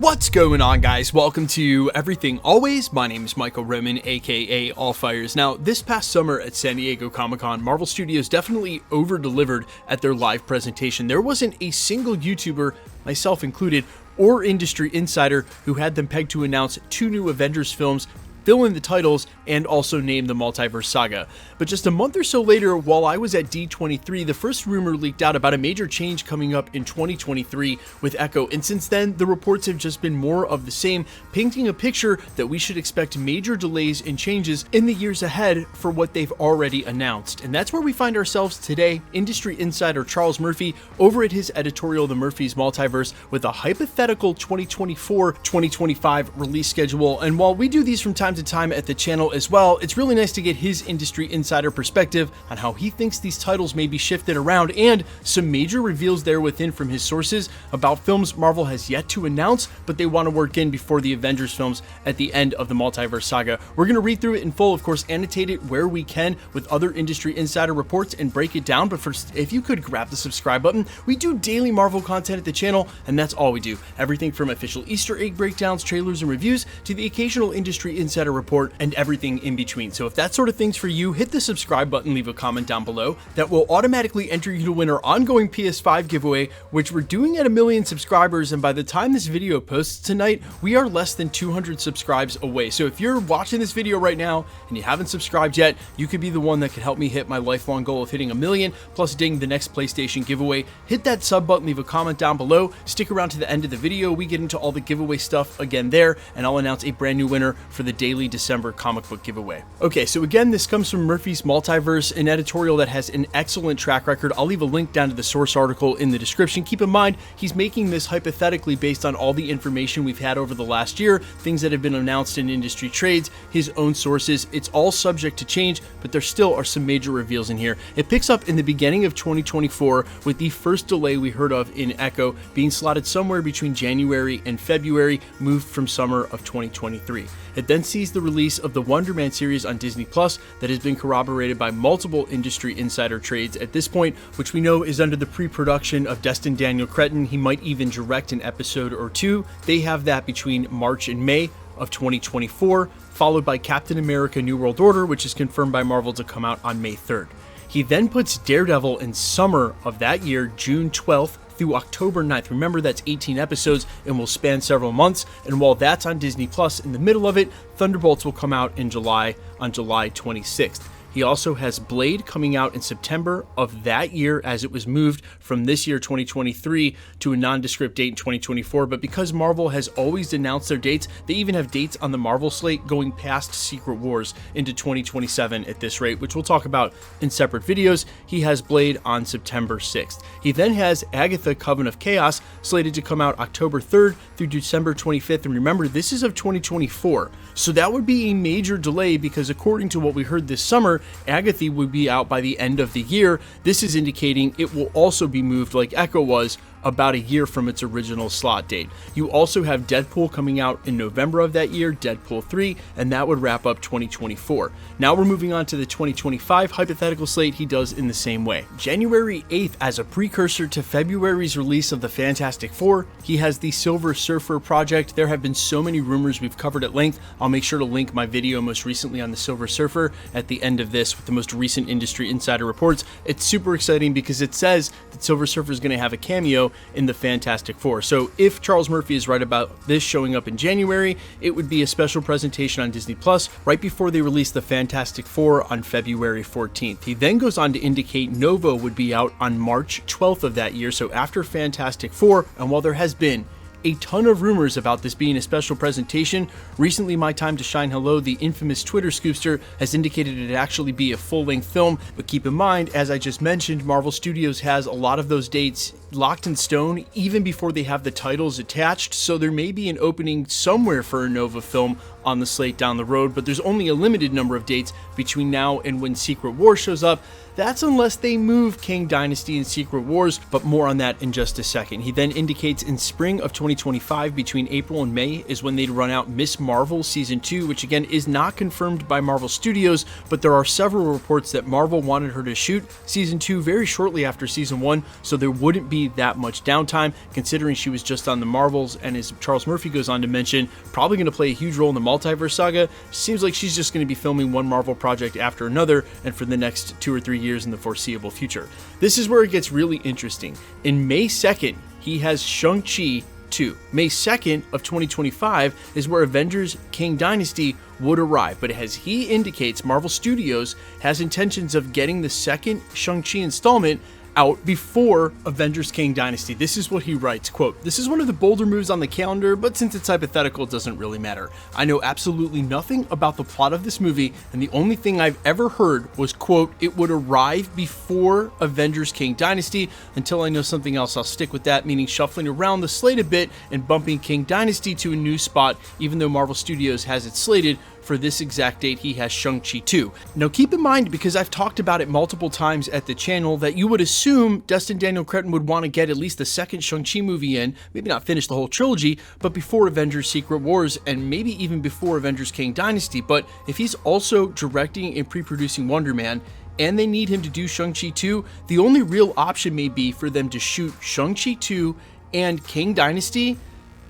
What's going on, guys? Welcome to Everything Always. My name is Michael Roman, aka Allfires. Now, this past summer at San Diego Comic-Con, Marvel Studios definitely over-delivered at their live presentation. There wasn't a single YouTuber, myself included, or industry insider who had them pegged to announce 2 new Avengers films, fill in the titles, and also name the Multiverse Saga. But just a month or so later, while I was at D23, the first rumor leaked out about a major change coming up in 2023 with Echo, and since then, the reports have just been more of the same, painting a picture that we should expect major delays and changes in the years ahead for what they've already announced. And that's where we find ourselves today. Industry insider Charles Murphy over at his editorial, The Murphy's Multiverse, with a hypothetical 2024-2025 release schedule. And while we do these from time to time at the channel as well, it's really nice to get his industry insider perspective on how he thinks these titles may be shifted around, and some major reveals there within from his sources about films Marvel has yet to announce, but they want to work in before the Avengers films at the end of the Multiverse Saga. We're going to read through it in full, of course, annotate it where we can with other industry insider reports and break it down. But first, if you could grab the subscribe button. We do daily Marvel content at the channel, and that's all we do. Everything from official Easter egg breakdowns, trailers, and reviews to the occasional industry insider report and everything in between. So if that sort of thing's for you, hit the subscribe button, leave a comment down below. That will automatically enter you to win our ongoing PS5 giveaway, which we're doing at 1 million subscribers. And by the time this video posts tonight, we are less than 200 subscribes away. So if you're watching this video right now and you haven't subscribed yet, you could be the one that could help me hit my lifelong goal of hitting 1 million, plus ding the next PlayStation giveaway. Hit that sub button, leave a comment down below, stick around to the end of the video. We get into all the giveaway stuff again there, and I'll announce a brand new winner for the daily December comic book giveaway. Okay, so again, this comes from Murphy's Multiverse, an editorial that has an excellent track record. I'll leave a link down to the source article in the description. Keep in mind, he's making this hypothetically based on all the information we've had over the last year, things that have been announced in industry trades, his own sources. It's all subject to change, but there still are some major reveals in here. It picks up in the beginning of 2024 with the first delay we heard of in Echo being slotted somewhere between January and February, moved from summer of 2023. It then sees the release of the Wonder Man series on Disney Plus that has been corroborated by multiple industry insider trades at this point, which we know is under the pre-production of Destin Daniel Cretton. He might even direct an episode or 2. They have that between March and May of 2024, followed by Captain America New World Order, which is confirmed by Marvel to come out on May 3rd. He then puts Daredevil in summer of that year, June 12th, through October 9th. Remember, that's 18 episodes and will span several months. And while that's on Disney Plus, in the middle of it, Thunderbolts will come out in July, on July 26th. He also has Blade coming out in September of that year, as it was moved from this year 2023 to a nondescript date in 2024. But because Marvel has always announced their dates, they even have dates on the Marvel slate going past Secret Wars into 2027 at this rate, which we'll talk about in separate videos. He has Blade on September 6th. He then has Agatha Coven of Chaos slated to come out October 3rd through December 25th. And remember, this is of 2024. So that would be a major delay because according to what we heard this summer, Agatha would be out by the end of the year. This is indicating it will also be moved like Echo was about a year from its original slot date. You also have Deadpool coming out in November of that year, Deadpool 3, and that would wrap up 2024. Now we're moving on to the 2025 hypothetical slate. He does in the same way. January 8th, as a precursor to February's release of the Fantastic Four, he has the Silver Surfer project. There have been so many rumors we've covered at length. I'll make sure to link my video most recently on the Silver Surfer at the end of this with the most recent industry insider reports. It's super exciting because it says that Silver Surfer is going to have a cameo in the Fantastic Four. So if Charles Murphy is right about this showing up in January, it would be a special presentation on Disney Plus right before they release the Fantastic Four on February 14th. He then goes on to indicate Nova would be out on March 12th of that year, so after Fantastic Four. And while there has been a ton of rumors about this being a special presentation, recently My Time to Shine Hello, the infamous Twitter scoopster, has indicated it'd actually be a full-length film. But keep in mind, as I just mentioned, Marvel Studios has a lot of those dates locked in stone even before they have the titles attached, so there may be an opening somewhere for a Nova film on the slate down the road, but there's only a limited number of dates between now and when Secret Wars shows up. That's unless they move Kang Dynasty and Secret Wars, but more on that in just a second. He then indicates in spring of 2025, between April and May, is when they'd run out Miss Marvel Season 2, which again is not confirmed by Marvel Studios, but there are several reports that Marvel wanted her to shoot Season 2 very shortly after Season 1, so there wouldn't be be that much downtime, considering she was just on the Marvels, and as Charles Murphy goes on to mention, probably going to play a huge role in the Multiverse Saga. Seems like she's just going to be filming one Marvel project after another, and for the next 2 or 3 years in the foreseeable future. This is where it gets really interesting. In May 2nd, he has Shang-Chi 2. May 2nd of 2025 is where Avengers Kang Dynasty would arrive, but as he indicates, Marvel Studios has intentions of getting the second Shang-Chi installment out before Avengers Kang Dynasty. This is what he writes, quote, "This is one of the bolder moves on the calendar, but since it's hypothetical, it doesn't really matter. I know absolutely nothing about the plot of this movie, and the only thing I've ever heard was, quote, it would arrive before Avengers Kang Dynasty. Until I know something else, I'll stick with that, meaning shuffling around the slate a bit and bumping Kang Dynasty to a new spot, even though Marvel Studios has it slated for this exact date. He has Shang-Chi 2. Now keep in mind, because I've talked about it multiple times at the channel, that you would assume Destin Daniel Cretton would want to get at least the second Shang-Chi movie in, maybe not finish the whole trilogy, but before Avengers Secret Wars, and maybe even before Avengers Kang Dynasty. But if he's also directing and pre-producing Wonder Man, and they need him to do Shang-Chi 2, the only real option may be for them to shoot Shang-Chi 2 and Kang Dynasty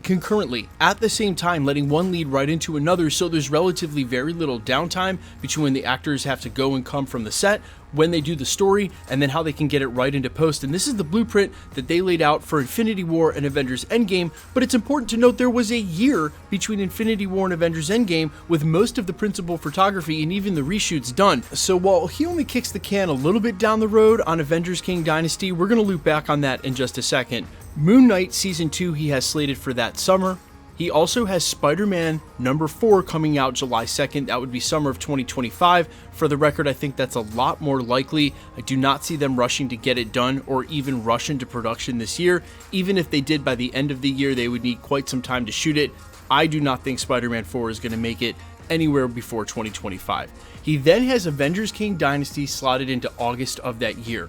concurrently at the same time, letting one lead right into another, so there's relatively very little downtime between when the actors have to go and come from the set, when they do the story, and then how they can get it right into post. And this is the blueprint that they laid out for Infinity War and Avengers Endgame, but it's important to note there was a year between Infinity War and Avengers Endgame, with most of the principal photography and even the reshoots done. So while he only kicks the can a little bit down the road on Avengers Kang Dynasty, we're going to loop back on that in just a second. Moon Knight Season 2 he has slated for that summer. He also has Spider-Man number 4 coming out July 2nd. That would be summer of 2025. For the record, I think that's a lot more likely. I do not see them rushing to get it done or even rush into production this year. Even if they did by the end of the year, they would need quite some time to shoot it. I do not think Spider-Man 4 is going to make it anywhere before 2025. He then has Avengers Kang Dynasty slotted into August of that year.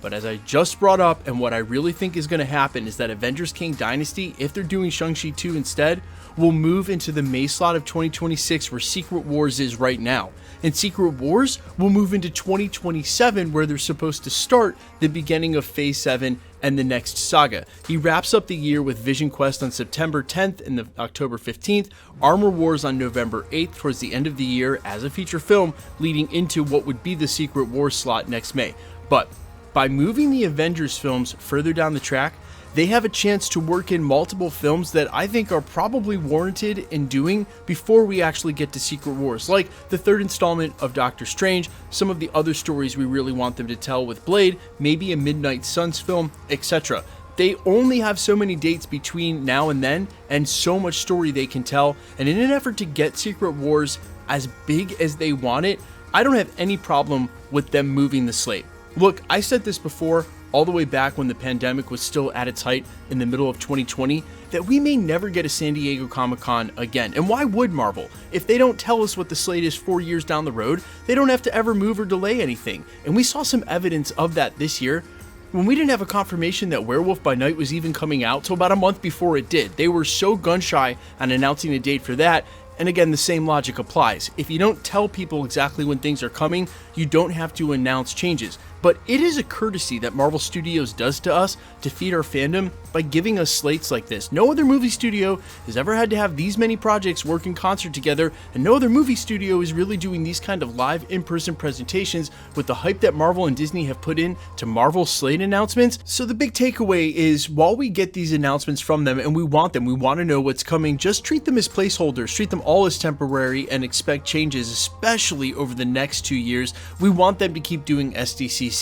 But as I just brought up, and what I really think is going to happen, is that Avengers Kang Dynasty, if they're doing Shang-Chi 2 instead, will move into the May slot of 2026 where Secret Wars is right now. And Secret Wars will move into 2027 where they're supposed to start the beginning of Phase 7 and the next saga. He wraps up the year with Vision Quest on September 10th and the October 15th, Armor Wars on November 8th towards the end of the year as a feature film, leading into what would be the Secret Wars slot next May. But by moving the Avengers films further down the track, they have a chance to work in multiple films that I think are probably warranted in doing before we actually get to Secret Wars, like the third installment of Doctor Strange, some of the other stories we really want them to tell with Blade, maybe a Midnight Suns film, etc. They only have so many dates between now and then, and so much story they can tell, and in an effort to get Secret Wars as big as they want it, I don't have any problem with them moving the slate. Look, I said this before, all the way back when the pandemic was still at its height in the middle of 2020, that we may never get a San Diego Comic-Con again. And why would Marvel? If they don't tell us what the slate is 4 years down the road, they don't have to ever move or delay anything. And we saw some evidence of that this year, when we didn't have a confirmation that Werewolf by Night was even coming out till about a month before it did. They were so gun-shy on announcing a date for that. And again, the same logic applies. If you don't tell people exactly when things are coming, you don't have to announce changes. But it is a courtesy that Marvel Studios does to us to feed our fandom by giving us slates like this. No other movie studio has ever had to have these many projects work in concert together, and no other movie studio is really doing these kind of live in-person presentations with the hype that Marvel and Disney have put in to Marvel slate announcements. So the big takeaway is, while we get these announcements from them and we want them, we want to know what's coming, just treat them as placeholders, treat them all as temporary, and expect changes, especially over the next 2 years. We want them to keep doing SDCC.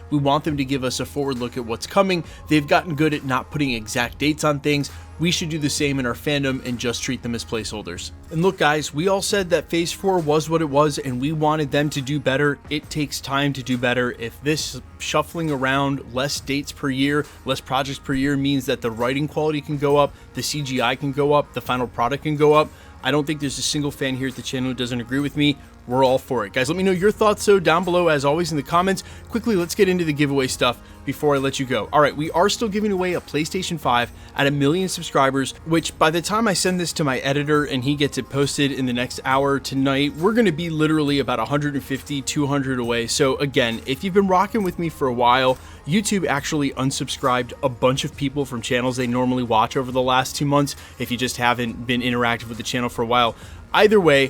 We want them to give us a forward look at what's coming. They've gotten good at not putting exact dates on things. We should do the same in our fandom and just treat them as placeholders. And look guys, we all said that Phase 4 was what it was and we wanted them to do better. It takes time to do better. If this shuffling around, less dates per year, less projects per year means that the writing quality can go up, the CGI can go up, the final product can go up, I don't think there's a single fan here at the channel who doesn't agree with me. we're all for it. Guys, let me know your thoughts though down below as always in the comments. Quickly, let's get into the giveaway stuff before I let you go. All right, we are still giving away a PlayStation 5 at 1 million subscribers, which by the time I send this to my editor and he gets it posted in the next hour tonight, we're going to be literally about 150, 200 away. So again, if you've been rocking with me for a while, YouTube actually unsubscribed a bunch of people from channels they normally watch over the last 2 months if you just haven't been interactive with the channel for a while. Either way,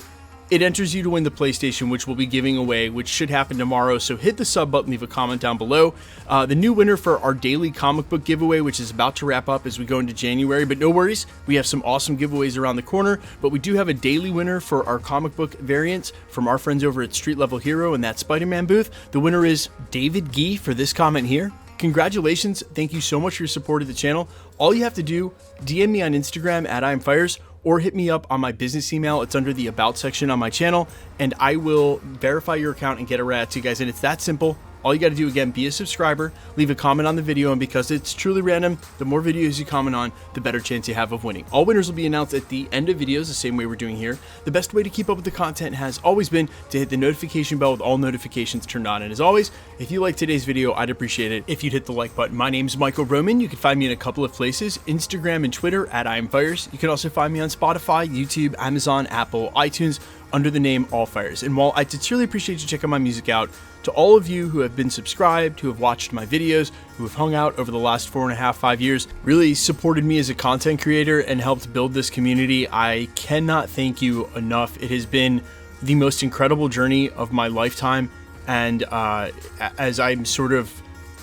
it enters you to win the PlayStation, which we'll be giving away, which should happen tomorrow. So hit the sub button, leave a comment down below. The new winner for our daily comic book giveaway, which is about to wrap up as we go into January, but no worries, we have some awesome giveaways around the corner. But we do have a daily winner for our comic book variants from our friends over at Street Level Hero and that Spider-Man booth. The winner is David Gee for this comment here. Congratulations, thank you so much for your support of the channel. All you have to do, DM me on Instagram at IamFires, or hit me up on my business email. It's under the About section on my channel, and I will verify your account and get a rat to you guys. And it's that simple. All you got to do, again, be a subscriber, leave a comment on the video, and because it's truly random, the more videos you comment on, the better chance you have of winning. All winners will be announced at the end of videos, the same way we're doing here. The best way to keep up with the content has always been to hit the notification bell with all notifications turned on. And as always, if you liked today's video, I'd appreciate it if you'd hit the like button. My name's Michael Roman. You can find me in a couple of places, Instagram and Twitter at IamFires. You can also find me on Spotify, YouTube, Amazon, Apple, iTunes, under the name All Fires. And while I sincerely appreciate you checking my music out, to all of you who have been subscribed, who have watched my videos, who have hung out over the last 4.5, 5 years, really supported me as a content creator and helped build this community, I cannot thank you enough. It has been the most incredible journey of my lifetime. And as I'm sort of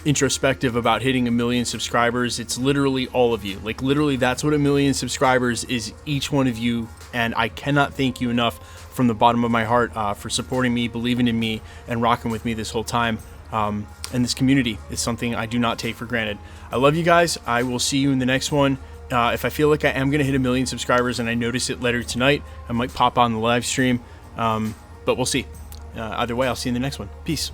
introspective about hitting 1 million subscribers, it's literally all of you. Like literally, that's what 1 million subscribers is, each one of you. And I cannot thank you enough from the bottom of my heart for supporting me, believing in me, and rocking with me this whole time. And this community is something I do not take for granted. I love you guys. I will see you in the next one. If I feel like I am going to hit 1 million subscribers and I notice it later tonight, I might pop on the live stream, but we'll see. Either way, I'll see you in the next one. Peace.